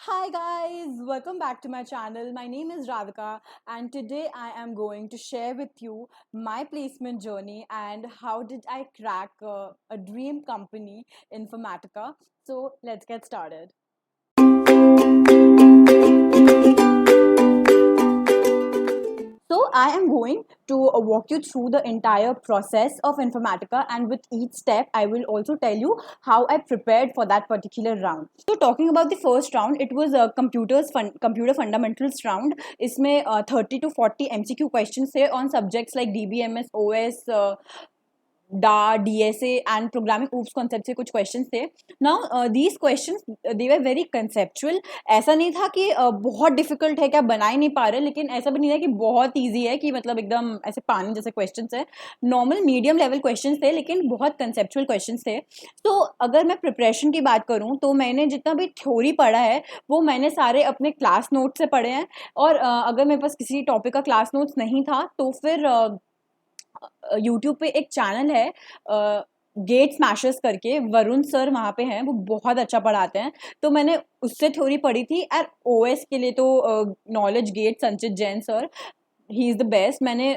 Hi guys, welcome back to my channel. My name is Radhika and today I am going to share with you my placement journey and how did I crack a dream company, Informatica. So let's get started. So I am going to walk you through the entire process of Informatica, and with each step I will also tell you how I prepared for that particular round. So talking about the first round, it was a computer fundamentals round. इसमें 30 to 40 MCQ questions थे on subjects like DBMS, OS, डा DSA and programming oops concept से कुछ questions थे. Now these questions they were very conceptual. ऐसा नहीं था कि बहुत डिफिकल्ट है कि आप बना ही नहीं पा रहे, लेकिन ऐसा भी नहीं था कि बहुत ईजी है कि मतलब एकदम ऐसे पानी जैसे क्वेश्चंस है. नॉर्मल मीडियम लेवल क्वेश्चंस थे लेकिन बहुत कंसेप्चुअल क्वेश्चंस थे. तो अगर मैं प्रिपरेशन की बात करूं तो मैंने जितना भी थ्योरी पढ़ा है वो मैंने सारे अपने क्लास नोट से पढ़े हैं. और अगर मेरे पास किसी टॉपिक का क्लास नोट्स नहीं था तो फिर यूट्यूब पे एक चैनल है गेट स्मैशर्स करके, वरुण सर वहाँ पे हैं, वो बहुत अच्छा पढ़ाते हैं. तो मैंने उससे थ्योरी पढ़ी थी. और ओएस के लिए तो नॉलेज गेट संचित Jain sir, he is the best. मैंने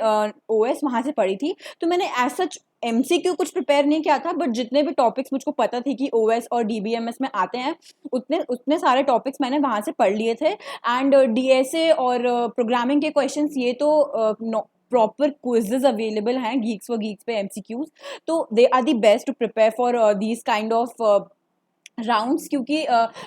ओएस वहाँ से पढ़ी थी. तो मैंने एज सच एमसीक्यू कुछ प्रिपेयर नहीं किया था, बट जितने भी टॉपिक्स मुझको पता थी कि ओएस और डीबीएमएस में आते हैं उतने उतने सारे टॉपिक्स मैंने वहाँ से पढ़ लिए थे. एंड डीएसए और प्रोग्रामिंग के क्वेश्चंस ये तो प्रॉपर क्विजेज अवेलेबल हैं गीक्स फॉर गीक्स पे, एमसीक्यूज. तो they are the best to prepare for these kind of rounds, क्योंकि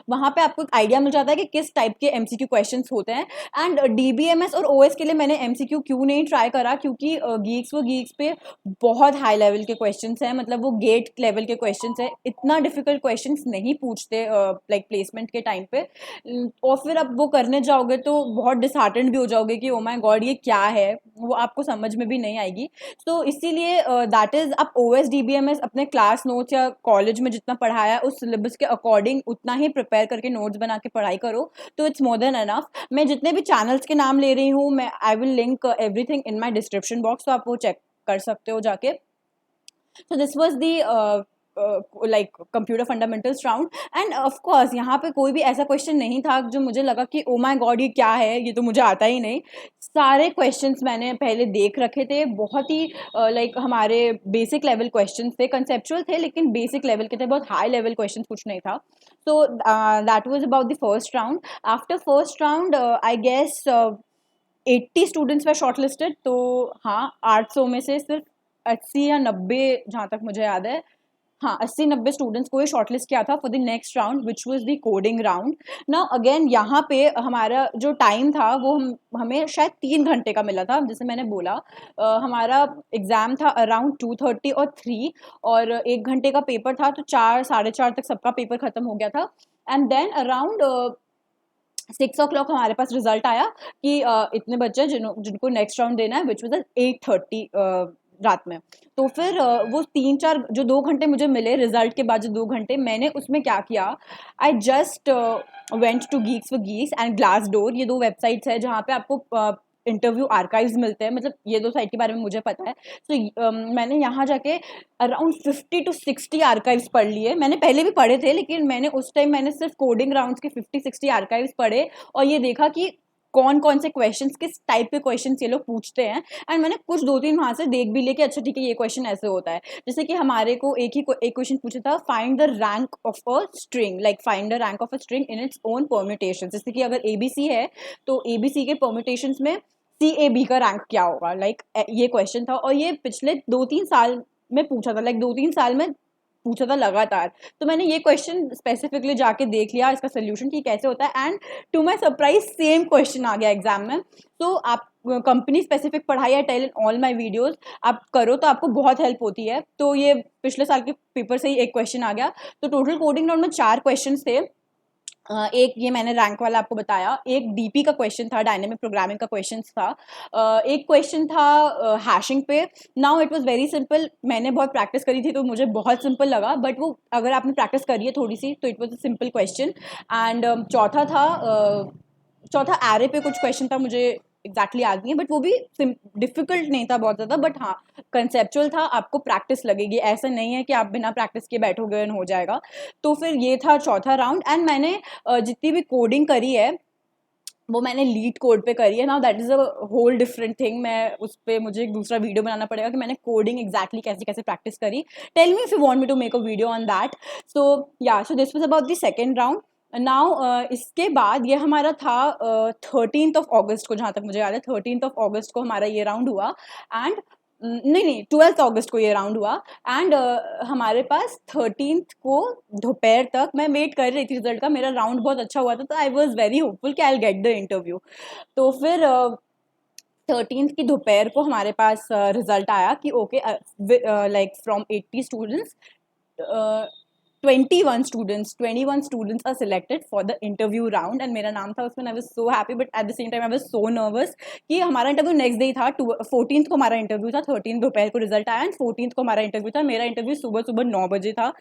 वहाँ पे आपको एक आइडिया मिल जाता है कि किस टाइप के एमसीक्यू क्वेश्चंस होते हैं. एंड डीबीएमएस और ओएस के लिए मैंने एमसीक्यू क्यों नहीं ट्राई करा, क्योंकि गीक्स वो गीक्स पे बहुत हाई लेवल के क्वेश्चंस हैं, मतलब वो गेट लेवल के क्वेश्चंस हैं. इतना डिफिकल्ट क्वेश्चंस नहीं पूछते लाइक प्लेसमेंट के टाइम पे. और फिर अब वो करने जाओगे तो बहुत डिसहार्टेंड भी हो जाओगे कि ओ माय गॉड ये क्या है, वो आपको समझ में भी नहीं आएगी. तो इसीलिए दैट इज, आप ओएस डीबीएमएस अपने क्लास नोट्स या कॉलेज में जितना पढ़ाया उस सिलेबस के अकॉर्डिंग उतना ही प्रिपेयर करके नोट्स बना के पढ़ाई करो, तो इट्स मोर देन एनफ. मैं जितने भी चैनल्स के नाम ले रही हूँ, मैं I will link everything in my description box, तो आप वो चेक कर सकते हो जाके. So this was the like computer fundamentals round. And of course यहाँ पे कोई भी ऐसा क्वेश्चन नहीं था जो मुझे लगा कि ओ माय गॉड ये क्या है, ये तो मुझे आता ही नहीं. सारे क्वेश्चंस मैंने पहले देख रखे थे. बहुत ही लाइक हमारे बेसिक लेवल क्वेश्चंस थे, कंसेप्चुअल थे लेकिन बेसिक लेवल के थे, बहुत हाई लेवल क्वेश्चन कुछ नहीं था. तो that was about the first round. After first round I guess 80 students were short listed. तो हाँ, 800 में से सिर्फ 80 या 90, जहाँ तक मुझे याद है, हाँ 80-90 स्टूडेंट्स को ही शॉर्टलिस्ट किया था for the next round which was the coding round. Now again यहाँ पे हमारा जो टाइम था वो हमें शायद 3 घंटे का मिला था. जैसे मैंने बोला हमारा एग्ज़ाम था अराउंड 2:30 और 3, और 1 घंटे का पेपर था, तो 4 साढ़े 4 तक सबका पेपर ख़त्म हो गया था. एंड देन अराउंड 6 o'clock हमारे पास रिजल्ट आया कि इतने बच्चे जिनको नेक्स्ट राउंड देना है, विच वॉज 8:30 रात में. तो फिर वो 3-4 जो 2 घंटे मुझे मिले रिजल्ट के बाद, जो 2 घंटे मैंने उसमें क्या किया, I just went to Geeks for Geeks and Glassdoor. ये 2 वेबसाइट्स है जहाँ पे आपको इंटरव्यू आर्काइव्स मिलते हैं, मतलब ये 2 साइट के बारे में मुझे पता है. तो मैंने यहाँ जाके अराउंड 50 to 60 आर्काइव्स पढ़ लिए. मैंने पहले भी पढ़े थे लेकिन मैंने उस टाइम मैंने सिर्फ कोडिंग राउंड्स के 50-60 आर्काइव्स पढ़े और ये देखा कि कौन कौन से क्वेश्चंस, किस टाइप के क्वेश्चंस ये लोग पूछते हैं. एंड मैंने कुछ 2-3 वहाँ से देख भी लिए कि अच्छा ठीक है ये क्वेश्चन ऐसे होता है. जैसे कि हमारे को एक क्वेश्चन पूछा था, find the rank of a string, like find the rank of a string in its own permutation. जैसे कि अगर एबीसी है तो एबीसी के परम्यूटेशंस में सी ए बी का रैंक क्या होगा, लाइक ये क्वेश्चन था. और ये पिछले 2-3 साल में पूछा था, लाइक 2-3 साल में पूछा था लगातार. तो मैंने ये क्वेश्चन स्पेसिफिकली जाके देख लिया इसका सोल्यूशन कि कैसे होता है. And to my surprise same question आ गया एग्जाम में. तो आप कंपनी स्पेसिफिक पढ़ाई I tell in all my videos, आप करो तो आपको बहुत हेल्प होती है. तो ये पिछले साल के पेपर से ही एक क्वेश्चन आ गया. तो टोटल कोडिंग राउंड में 4 क्वेश्चन थे. एक ये मैंने रैंक वाला आपको बताया, एक डीपी का क्वेश्चन था, डायनेमिक प्रोग्रामिंग का क्वेश्चन था. एक क्वेश्चन था हैशिंग पे. Now it was very simple, मैंने बहुत प्रैक्टिस करी थी तो मुझे बहुत सिंपल लगा, बट वो अगर आपने प्रैक्टिस करी है थोड़ी सी तो it was a simple question. And चौथा एरे पे कुछ क्वेश्चन था, मुझे एग्जैक्टली आ गई हैं, बट वो भी डिफिकल्ट नहीं था बहुत ज़्यादा, बट हाँ कंसेप्चुअल था, आपको प्रैक्टिस लगेगी, ऐसा नहीं है कि आप बिना प्रैक्टिस के बैठोगे और हो जाएगा। तो फिर ये था चौथा राउंड, एंड मैंने जितनी भी कोडिंग करी है वो मैंने लीड कोड पे करी है। Now that is a whole different thing, मैं उस पर मुझे एक दूसरा वीडियो बनाना पड़ेगा कि मैंने कोडिंग एग्जैक्टली कैसे कैसे प्रैक्टिस करी। Tell me if you want me to make a video on that. So yeah so this was about the second round. Now इसके बाद ये हमारा था 13 ऑगस्ट को, जहाँ तक मुझे याद है 13 ऑगस्ट को हमारा ये राउंड हुआ। एंड नहीं 12 अगस्त को ये राउंड हुआ। एंड हमारे पास 13 को दोपहर तक मैं वेट कर रही थी रिजल्ट का, मेरा राउंड बहुत अच्छा हुआ था, तो आई वॉज वेरी होपफुल कि आई गेट द इंटरव्यू। तो फिर 13 की दोपहर को हमारे पास रिजल्ट आया कि okay like from 80 students 21 students are selected for the interview round, and मेरा नाम था उसमें। I was so happy, but at the same time I was so nervous कि हमारा इंटरव्यू नेक्स्ट डे था, 14th को हमारा इंटरव्यू था, 13 दोपहर को रिजल्ट आया, एंड 14th को हमारा इंटरव्यू था। मेरा इंटरव्यू सुबह सुबह 9 बजे था,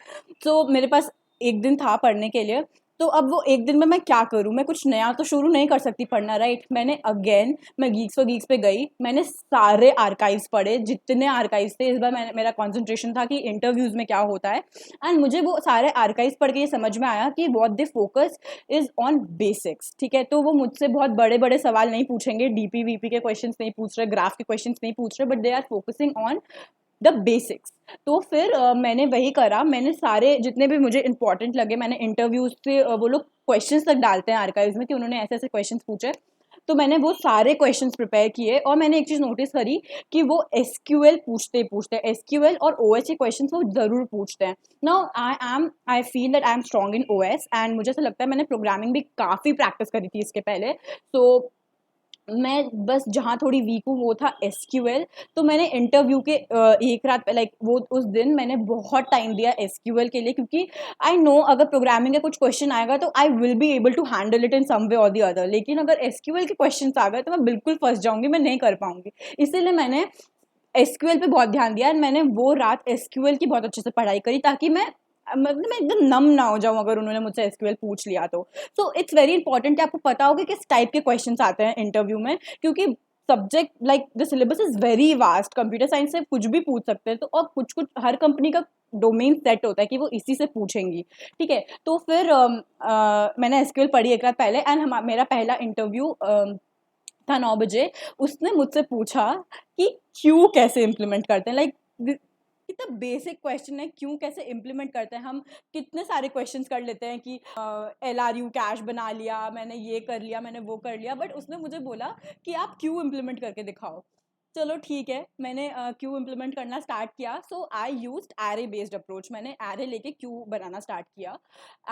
तो मेरे पास एक दिन था पढ़ने के लिए। तो अब वो एक दिन में मैं क्या करूँ, मैं कुछ नया तो शुरू नहीं कर सकती पढ़ना, राइट। मैं गीक्स फॉर गीक्स पे गई, मैंने सारे आर्काइव्स पढ़े, जितने आर्काइव्स थे। इस बार मेरा कॉन्सेंट्रेशन था कि इंटरव्यूज में क्या होता है, एंड मुझे वो सारे आर्काइव्स पढ़ के ये समझ में आया कि what they focus is on basics, ठीक है। तो वो मुझसे बहुत बड़े बड़े सवाल नहीं पूछेंगे, डीपी वीपी के क्वेश्चंस नहीं पूछ रहे, ग्राफ के क्वेश्चंस नहीं पूछ रहे, but they are focusing on the basics. तो फिर मैंने वही करा, मैंने सारे जितने भी मुझे इंपॉर्टेंट लगे, मैंने इंटरव्यूज से वो लोग क्वेश्चंस तक डालते हैं आर्काइव्स में कि उन्होंने ऐसे ऐसे क्वेश्चंस पूछे, तो मैंने वो सारे क्वेश्चंस प्रिपेयर किए। और मैंने एक चीज़ नोटिस करी कि वो एसक्यूएल पूछते हैं, एसक्यूएल और ओएस के क्वेश्चंस वो ज़रूर पूछते हैं। Now I feel that I am strong in OS, and मुझे ऐसा लगता है मैंने प्रोग्रामिंग भी काफ़ी प्रैक्टिस करी थी इसके पहले। तो मैं बस जहाँ थोड़ी वीक हूँ वो था एसक्यूएल। तो मैंने इंटरव्यू के एक रात लाइक वो उस दिन मैंने बहुत टाइम दिया एसक्यूएल के लिए, क्योंकि आई नो अगर प्रोग्रामिंग का कुछ क्वेश्चन आएगा तो I will be able to handle it in some way और दी अदर, लेकिन अगर एसक्यूएल के क्वेश्चन आ गए तो मैं बिल्कुल फंस जाऊंगी, मैं नहीं कर पाऊंगी। इसीलिए मैंने एसक्यूएल पे बहुत ध्यान दिया, एंड मैंने वो रात एसक्यूएल की बहुत अच्छे से पढ़ाई करी, ताकि मतलब मैं एकदम नम ना हो जाऊं अगर उन्होंने मुझसे एसक्यूएल पूछ लिया तो। सो इट्स वेरी इंपॉर्टेंट कि आपको पता हो कि किस टाइप के क्वेश्चंस आते हैं इंटरव्यू में, क्योंकि subject like the syllabus is very vast, computer science से कुछ भी पूछ सकते हैं। तो और कुछ कुछ हर कंपनी का डोमेन सेट होता है कि वो इसी से पूछेंगी, ठीक है। तो फिर मैंने एसक्यूएल पढ़ी एक रात पहले, एंड मेरा पहला इंटरव्यू था 9 बजे। उसने मुझसे पूछा कि क्यू कैसे इम्प्लीमेंट करते हैं, लाइक कितना बेसिक क्वेश्चन है, क्यों कैसे इम्प्लीमेंट करते हैं। हम कितने सारे क्वेश्चंस कर लेते हैं कि LRU कैश बना लिया, मैंने ये कर लिया, मैंने वो कर लिया, बट उसने मुझे बोला कि आप क्यों इम्प्लीमेंट करके दिखाओ। चलो ठीक है, मैंने क्यू इम्प्लीमेंट करना स्टार्ट किया। So I used array based approach, मैंने एरे लेके क्यू बनाना स्टार्ट किया,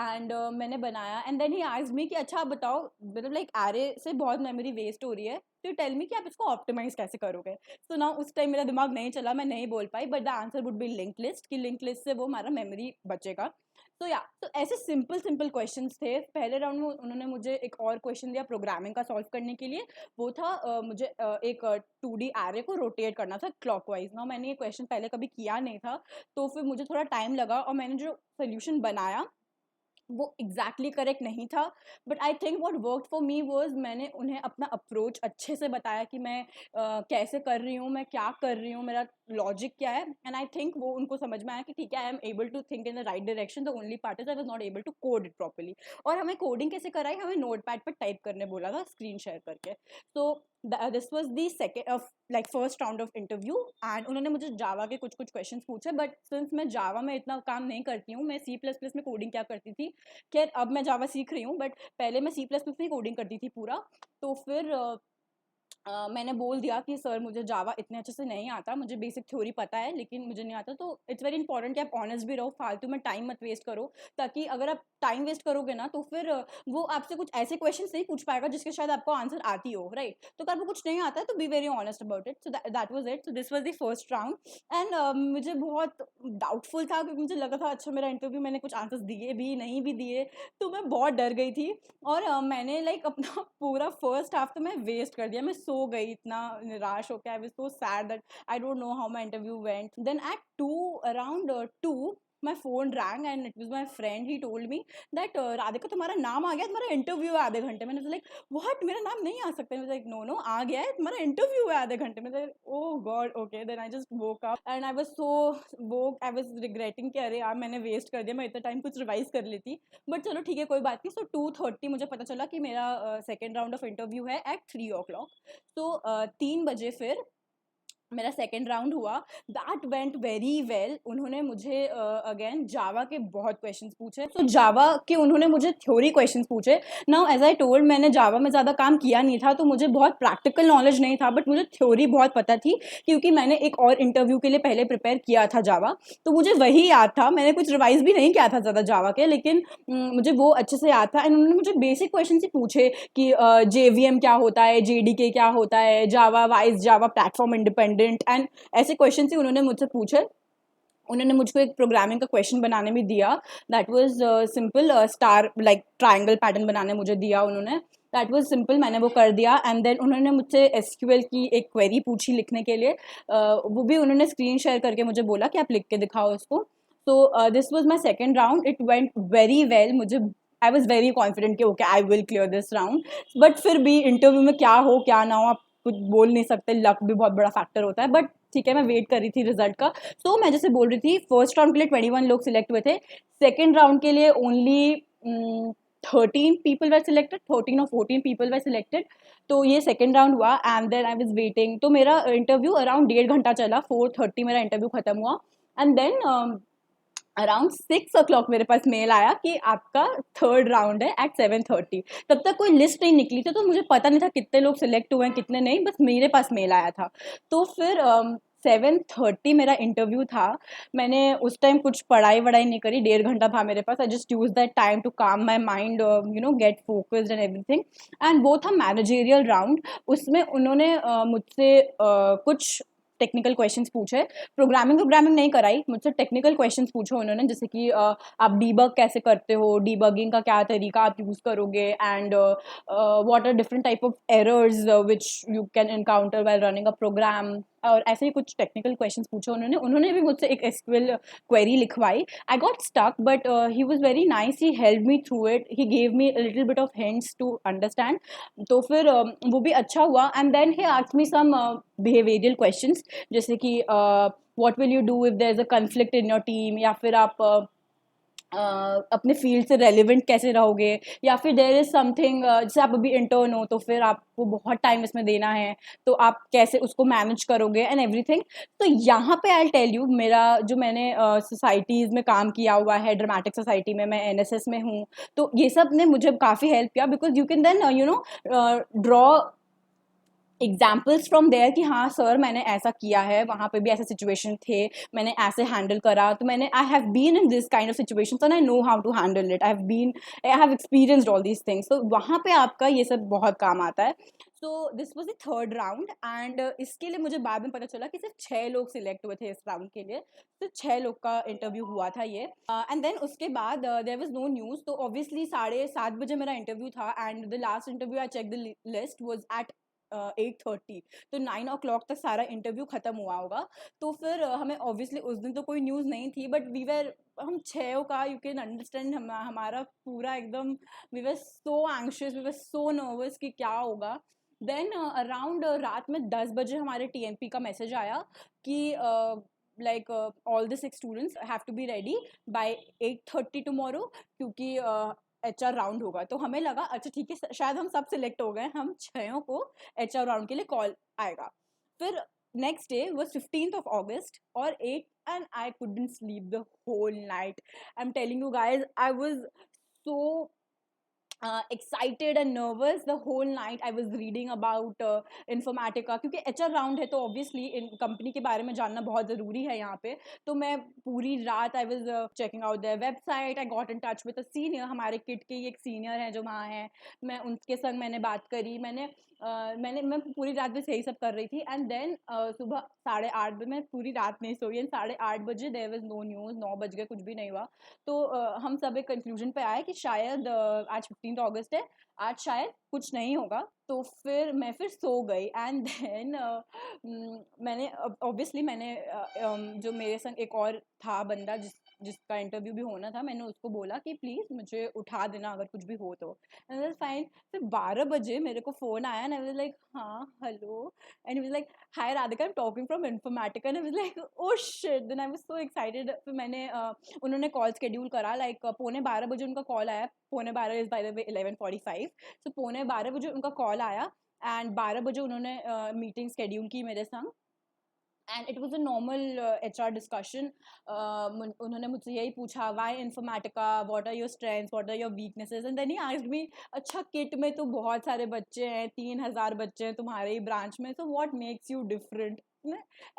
एंड मैंने बनाया। And then he asked me कि अच्छा आप बताओ, मतलब लाइक एरे से बहुत मेमोरी वेस्ट हो रही है, तो टेल मी कि आप इसको ऑप्टिमाइज कैसे करोगे। सो ना उस टाइम मेरा दिमाग नहीं चला, मैं नहीं बोल पाई, but the answer would be link list, कि लिंक लिस्ट से वो हमारा मेमोरी बचेगा। तो या तो ऐसे सिंपल सिंपल क्वेश्चंस थे। पहले राउंड में उन्होंने मुझे एक और क्वेश्चन दिया प्रोग्रामिंग का सॉल्व करने के लिए। वो था मुझे एक 2D एरे को रोटेट करना था क्लॉकवाइज। ना मैंने ये क्वेश्चन पहले कभी किया नहीं था, तो फिर मुझे थोड़ा टाइम लगा, और मैंने जो सोल्यूशन बनाया वो एग्जैक्टली करेक्ट नहीं था, but I think what worked for me was मैंने उन्हें अपना अप्रोच अच्छे से बताया कि मैं कैसे कर रही हूँ, मैं क्या कर रही हूँ, मेरा लॉजिक क्या है। एंड आई थिंक वो उनको समझ में आया कि ठीक है, I am able to think in the right direction, the only part is I was not able to code it properly. और हमें कोडिंग कैसे कराई, हमें नोटपैड पर टाइप करने बोला था स्क्रीन शेयर करके। तो this was the second of like first round of interview, and उन्होंने मुझे जावा के कुछ कुछ क्वेश्चन पूछे, बट सिंस मैं जावा में इतना काम नहीं करती हूँ, मैं C++ में कोडिंग क्या करती थी। खैर अब मैं जावा सीख रही हूँ, बट पहले मैं C++ में कोडिंग करती थी पूरा। तो फिर मैंने बोल दिया कि सर मुझे जावा इतने अच्छे से नहीं आता, मुझे बेसिक थ्योरी पता है लेकिन मुझे नहीं आता। तो इट्स वेरी इंपॉर्टेंट कि आप ऑनेस्ट भी रहो, फालतू में टाइम मत वेस्ट करो, ताकि अगर आप टाइम वेस्ट करोगे ना तो फिर वो आपसे कुछ ऐसे क्वेश्चन नहीं पूछ पाएगा जिसके शायद आपको आंसर आती हो, राइट। तो अगर आपको कुछ नहीं आता है तो be very honest about it. So that was it. So this was the first round, and मुझे बहुत डाउटफुल था, क्योंकि मुझे लगा था अच्छा मेरा इंटरव्यू मैंने कुछ आंसर्स दिए भी नहीं भी दिए, तो मैं बहुत डर गई थी। और मैंने लाइक अपना पूरा फर्स्ट हाफ तो मैं वेस्ट कर दिया, मैं सो गई इतना निराश होकर। I was so sad that I don't know how my interview went. Then at 2 around 2 my phone rang and it was my friend. He told me that Radhika तुम्हारा नाम आ गया, तुम्हारा इंटरव्यू है आधे घंटे में. लाइक व्हाट, मेरा नाम नहीं आ सकता. लाइक नो नो आ गया है, तुम्हारा इंटरव्यू है आधे घंटे में. Oh God, okay. Then I just woke up and I was so woke, I was regretting कि अरे यार मैंने वेस्ट कर दिया, मैं इतना टाइम कुछ रिवाइज कर लेती. बट चलो ठीक है, कोई बात नहीं. सो 2:30 मुझे पता चला कि मेरा सेकेंड राउंड ऑफ इंटरव्यू है एट 3 o'clock. तो 3 बजे फिर मेरा सेकेंड राउंड हुआ. That went very well. उन्होंने मुझे अगेन जावा के बहुत क्वेश्चंस पूछे. तो जावा के उन्होंने मुझे थ्योरी क्वेश्चंस पूछे. नाउ एज आई टोल्ड, मैंने जावा में ज़्यादा काम किया नहीं था, तो मुझे बहुत प्रैक्टिकल नॉलेज नहीं था, बट मुझे थ्योरी बहुत पता थी क्योंकि मैंने एक और इंटरव्यू के लिए पहले प्रिपेयर किया था जावा. तो मुझे वही याद था. मैंने कुछ रिवाइज भी नहीं किया था ज़्यादा जावा के, लेकिन मुझे वो अच्छे से याद था. एंड उन्होंने मुझे बेसिक क्वेश्चन ही पूछे कि JVM क्या होता है, JDK क्या होता है, Java wise, Java platform independent, and ऐसे क्वेश्चन ही उन्होंने मुझसे पूछे. उन्होंने मुझको एक प्रोग्रामिंग का क्वेश्चन बनाने में दिया. That was simple. Star like triangle pattern बनाने मुझे दिया उन्होंने. दैट वाज सिंपल, मैंने वो कर दिया. एंड देन उन्होंने मुझसे SQL की एक क्वेरी पूछी लिखने के लिए. वो भी उन्होंने स्क्रीन शेयर करके मुझे बोला कि आप लिख के दिखाओ इसको. तो this was my second round. It went very well. मुझे आई वॉज वेरी कॉन्फिडेंट कि okay I will clear this round. But फिर भी इंटरव्यू में क्या हो क्या ना हो आप कुछ बोल नहीं सकते. लक भी बहुत बड़ा फैक्टर होता है. बट ठीक है, मैं वेट कर रही थी रिजल्ट का. तो मैं जैसे बोल रही थी, फर्स्ट राउंड के लिए 21 लोग सिलेक्ट हुए थे. सेकेंड राउंड के लिए ओनली 13 पीपल वर सिलेक्टेड, 13 और 14 पीपल वर सिलेक्टेड. तो ये सेकेंड राउंड हुआ. And then I was waiting. तो मेरा इंटरव्यू अराउंड 1.5 घंटा चला. 4:30 मेरा इंटरव्यू खत्म हुआ. एंड देन अराउंड 6 o'clock मेरे पास मेल आया कि आपका थर्ड राउंड है एट 7:30. तब तक कोई लिस्ट नहीं निकली थी, तो मुझे पता नहीं था कितने लोग सिलेक्ट हुए हैं कितने नहीं. बस मेरे पास मेल आया था. तो फिर 7:30 मेरा इंटरव्यू था. मैंने उस टाइम कुछ पढ़ाई वढ़ाई नहीं करी. 1.5 घंटा था मेरे पास. I just use that time to calm my mind, get focused and everything. And वो था मैनेजेरियल राउंड. उसमें उन्होंने मुझसे कुछ टेक्निकल क्वेश्चंस पूछे. प्रोग्रामिंग नहीं कराई, मुझसे टेक्निकल क्वेश्चंस पूछे उन्होंने. जैसे कि आप डीबग कैसे करते हो, डीबगिंग का क्या तरीका आप यूज़ करोगे, and what are different type of errors which you can encounter while running a program. और ऐसे ही कुछ टेक्निकल क्वेश्चंस पूछे उन्होंने भी मुझसे एक SQL क्वेरी लिखवाई. I got stuck, but he was very nice. He help me through it. He gave me little bit of hints to understand. तो फिर वो भी अच्छा हुआ. And then he asked me some behavioural questions, जैसे कि what will you do if there is a conflict in your team, या फिर आप अपने फील्ड से रेलिवेंट कैसे रहोगे, या फिर देयर इज समथिंग, जैसे आप अभी इंटर्न हो तो फिर आपको बहुत टाइम इसमें देना है, तो आप कैसे उसको मैनेज करोगे एंड एवरीथिंग. तो यहाँ पे आई टेल यू, मेरा जो मैंने सोसाइटीज़ में काम किया हुआ है, ड्रामेटिक सोसाइटी में, मैं NSS में हूँ, तो ये सब ने मुझे काफ़ी हेल्प किया. Because you can then draw examples from there कि हाँ सर मैंने ऐसा किया है, वहाँ पे भी ऐसे सिचुएशन थे, मैंने ऐसे हैंडल करा. तो मैंने I have been in this kind of situation and I know how to handle it. I have experienced all these things. तो वहाँ पे आपका ये सब बहुत काम आता है. So this was the third round. And इसके लिए मुझे बाद में पता चला कि सिर्फ 6 लोग सिलेक्ट हुए थे इस राउंड के लिए. सिर्फ 6 लोग का इंटरव्यू हुआ था ये. एंड देन उसके बाद देयर वाज नो न्यूज़. तो ऑब्वियसली 7:30 मेरा इंटरव्यू था. And the last interview I check the list was at 8:30. तो 9 o'clock तक सारा इंटरव्यू खत्म हुआ होगा. तो फिर हमें ऑब्वियसली उस दिन तो कोई न्यूज़ नहीं थी, बट हम 6 का, यू कैन अंडरस्टैंड, हमारा पूरा एकदम, we were so anxious, we were so nervous कि क्या होगा. देन अराउंड रात में 10 बजे हमारे TMP का मैसेज आया कि like all the 6 students have to be ready by 8:30 tomorrow, क्योंकि HR राउंड होगा. तो हमें लगा अच्छा ठीक है, शायद हम सब सिलेक्ट हो गए, हम 6 को HR राउंड के लिए कॉल आएगा. फिर next day was 15th of August और 8, and I couldn't sleep the whole night. I am telling you guys, I was so excited and nervous the whole night. I was reading about informatica, क्योंकि HR round है तो obviously इन company के बारे में जानना बहुत ज़रूरी है यहाँ पे. तो मैं पूरी रात I was checking out their website. I got in touch with a senior. हमारे किट के एक सीनियर हैं जो वहाँ हैं, मैं उनके संग मैंने बात करी. मैं पूरी रात बस यही सब कर रही थी. एंड देन सुबह 8:30 बजे, मैं पूरी रात नहीं सोई, एंड 8:30 बजे देयर वाज नो न्यूज़. 9 बज गए, कुछ भी नहीं हुआ. तो हम सब एक कंक्लूजन पे आए कि शायद आज 15th August है, आज शायद कुछ नहीं होगा. तो फिर मैं सो गई. एंड देन मैंने ऑब्वियसली जो मेरे संग एक और था बंदा जिसका इंटरव्यू भी होना था, मैंने उसको बोला कि प्लीज़ मुझे उठा देना अगर कुछ भी हो तो। And was fine. फिर 12 बजे मेरे को फ़ोन आया एंड आई वाज लाइक हाँ, hello. And he was like hi Radhika, I am talking from Informatica. And I was like oh shit, then I was so excited. फिर मैंने उन्होंने कॉल शेड्यूल करा, लाइक 11:45 बजे उनका कॉल आया। 11:45 is by the way 11:45। सो 11:45 बजे उनका कॉल आया एंड 12 बजे उन्होंने मीटिंग शेड्यूल की मेरे संग। And it was a normal HR discussion. उन्होंने मुझसे यही पूछा why Informatica, what are your strengths, what are your weaknesses. And then he asked me अच्छा किट में तो बहुत सारे बच्चे हैं, 3,000 बच्चे हैं तुम्हारे ही ब्रांच में, so what makes you different.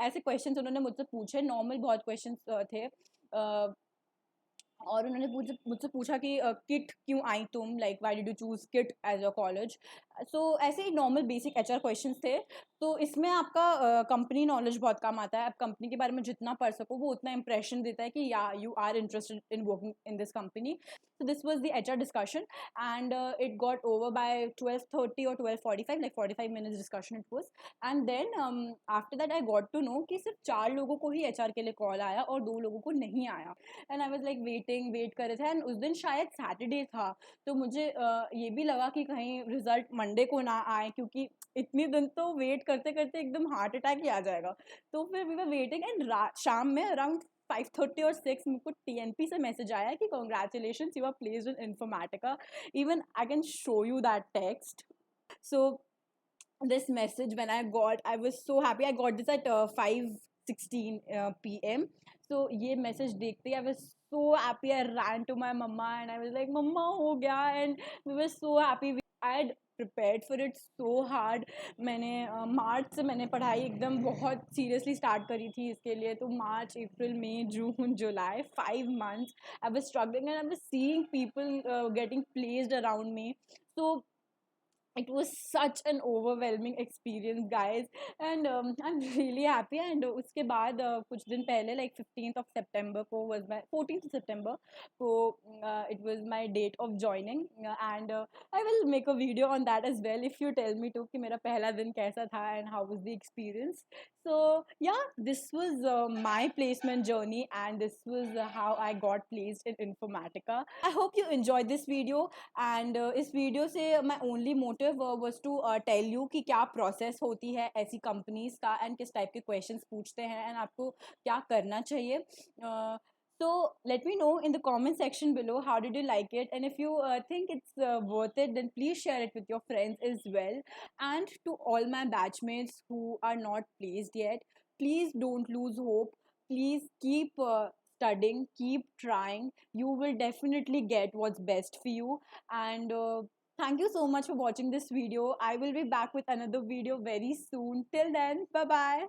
ऐसे क्वेश्चंस उन्होंने मुझसे पूछे, नॉर्मल बहुत क्वेश्चंस थे। और उन्होंने मुझसे पूछा कि किट क्यों आई तुम, like why did you choose KIIT as your college. So ऐसे ही नॉर्मल बेसिक HR क्वेश्चंस थे। तो इसमें आपका कंपनी नॉलेज बहुत काम आता है। आप कंपनी के बारे में जितना पढ़ सको वो उतना इंप्रेशन देता है कि या you are interested in working in this company. So this was the HR discussion, and it got over by 12:30 or 12:45, like 45 minutes discussion it was. And then after that I got to know कि सिर्फ 4 लोगों को ही HR के लिए call आया और 2 लोगों को नहीं आया। And I was like wait कर रहे थे। एंड उस दिन शायद सैटरडे था, तो मुझे ये भी लगा कि कहीं रिजल्ट मंडे को ना आए, क्योंकि इतनी दिन तो वेट करते करते एकदम हार्ट अटैक ही आ जाएगा। तो फिर वी वर वेटिंग एंड शाम में अराउंड 5:30 और 6 मुझको TNP से मैसेज आया कि congratulation, you are placed in Informatica. Even I can show you that text. So this message when I was so happy. I got this at 5:16 PM. So ये message देखते ही I was so happy. I ran to my mama and I was like मम्मा हो गया। And we were so happy. I had prepared for it so hard. मैंने मार्च से मैंने पढ़ाई एकदम बहुत सीरियसली स्टार्ट करी थी इसके लिए। तो मार्च, अप्रैल, मई, जून, जुलाई, 5 months I was struggling and I was seeing people getting placed around me. So it was such an overwhelming experience, guys, and I'm really happy. And उसके बाद कुछ दिन पहले, like 15th of September को was my 14th September को it was my date of joining, and I will make a video on that as well if you tell me to कि मेरा पहला दिन कैसा था and how was the experience. So yeah, this was my placement journey, and this was how I got placed in Informatica. I hope you enjoyed this video, and इस video से my only motive was to tell you कि क्या process होती है ऐसी companies का, and किस type के क्वेश्चंस पूछते हैं, एंड आपको क्या करना चाहिए। So let me know in the comment section below how did you like it, and if you think it's worth it, then please share it with your friends as well. And to all my batchmates who are not placed yet, please don't lose hope. Please keep studying, keep trying. You will definitely get what's best for you. And thank you so much for watching this video. I will be back with another video very soon. Till then, bye bye.